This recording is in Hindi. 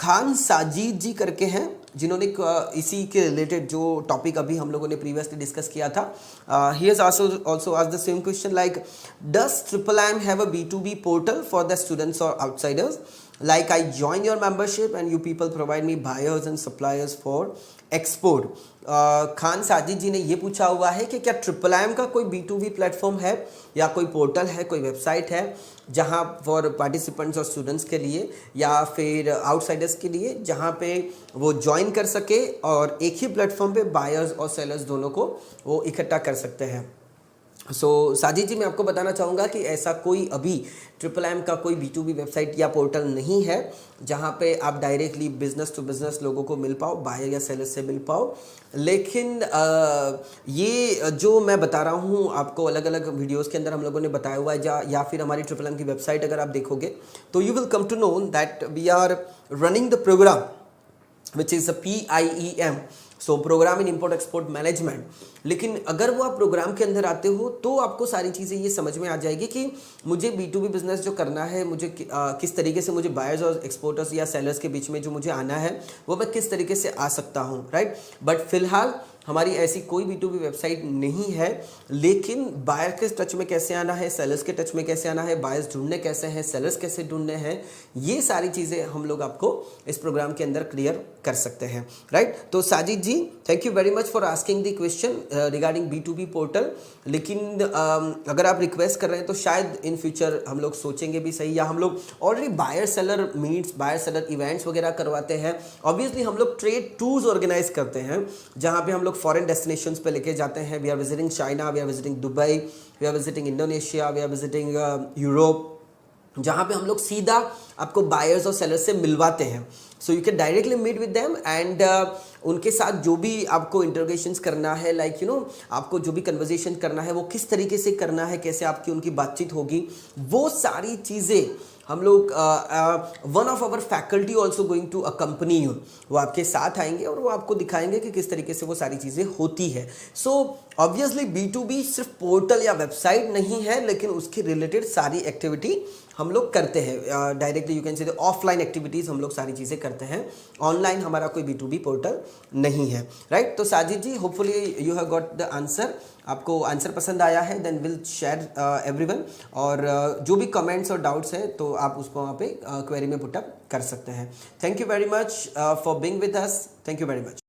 खान साजिद जी करके हैं, जिन्होंने इसी के रिलेटेड जो टॉपिक अभी हम लोगों ने प्रीवियसली डिस्कस किया था, he has also asked the same question like does triple I am have a B2B portal for the students और outsiders, like I join your membership and you people provide me buyers and suppliers for export। Khan Sajid ji ने ये पूछा हुआ है कि क्या ट्रिपल आई एम का कोई B2B प्लेटफॉर्म है या कोई पोर्टल है, कोई वेबसाइट है जहाँ फॉर पार्टिसिपेंट्स और स्टूडेंट्स के लिए या फिर आउटसाइडर्स के लिए, जहाँ पे वो ज्वाइन कर सके और एक ही प्लेटफॉर्म पे बायर्स और सेलर्स दोनों को वो इकट्ठा कर सकते हैं। साजिद जी, मैं आपको बताना चाहूँगा कि ऐसा कोई अभी ट्रिपल एम का कोई B2B वेबसाइट या पोर्टल नहीं है जहाँ पे आप डायरेक्टली बिजनेस टू बिजनेस लोगों को मिल पाओ, बायर या सेलर से मिल पाओ। लेकिन ये जो मैं बता रहा हूँ आपको अलग अलग वीडियोस के अंदर हम लोगों ने बताया हुआ है, या फिर हमारी ट्रिपल एम की वेबसाइट अगर आप देखोगे तो you will come to know that we are running the program which is a PIEM, so program in import export management. लेकिन अगर वो आप प्रोग्राम के अंदर आते हो तो आपको सारी चीज़ें ये समझ में आ जाएगी कि मुझे B2B बिजनेस जो करना है, मुझे किस तरीके से मुझे बायर्स और एक्सपोर्टर्स या सेलर्स के बीच में जो मुझे आना है वो मैं किस तरीके से आ सकता हूँ, राइट। बट फिलहाल हमारी ऐसी कोई B2B वेबसाइट नहीं है, लेकिन बायर के टच में कैसे आना है, सेलर्स के टच में कैसे आना है, बायर्स ढूंढने कैसे हैं, सेलर्स कैसे ढूंढने हैं, ये सारी चीज़ें हम लोग आपको इस प्रोग्राम के अंदर क्लियर कर सकते हैं, राइट। तो Sajid ji, thank you very much for asking the question regarding B2B portal. लेकिन अगर आप रिक्वेस्ट कर रहे हैं तो शायद इन फ्यूचर हम लोग सोचेंगे भी सही, या हम लोग already buyer seller meets, buyer seller events वगैरह करवाते हैं। ऑब्वियसली हम लोग ट्रेड टूर्स ऑर्गेनाइज करते हैं जहाँ पे हम लोग फॉरेन डेस्टिनेशंस पे लेके जाते हैं। We are visiting China, we are visiting Dubai, we are visiting Indonesia, we are visiting Europe, जहाँ पे हम लोग सीधा आपको बायर्स और सेलर्स से मिलवाते हैं। So you can directly meet with them and उनके साथ जो भी आपको इंटरोगेशंस करना है, लाइक यू नो आपको जो भी कन्वर्जेशन करना है वो किस तरीके से करना है, कैसे आपकी उनकी बातचीत होगी, वो सारी चीज़ें हम लोग one of our faculty also going to accompany you, वो आपके साथ आएंगे और वो आपको दिखाएंगे कि किस तरीके से वो सारी चीज़ें होती है। सो ऑब्वियसली B2B सिर्फ पोर्टल या वेबसाइट नहीं है, लेकिन उसके रिलेटेड सारी एक्टिविटी हम लोग करते हैं। Directly you can say offline activities हम लोग सारी चीज़ें करते हैं, ऑनलाइन हमारा कोई B2B पोर्टल नहीं है, राइट। तो Sajid ji, hopefully you have got the answer, आपको आंसर पसंद आया है, देन विल शेयर एवरीवन। और जो भी कमेंट्स और डाउट्स हैं तो आप उसको वहाँ पे क्वेरी में पुटअप कर सकते हैं। Thank you very much for being with us, thank you very much.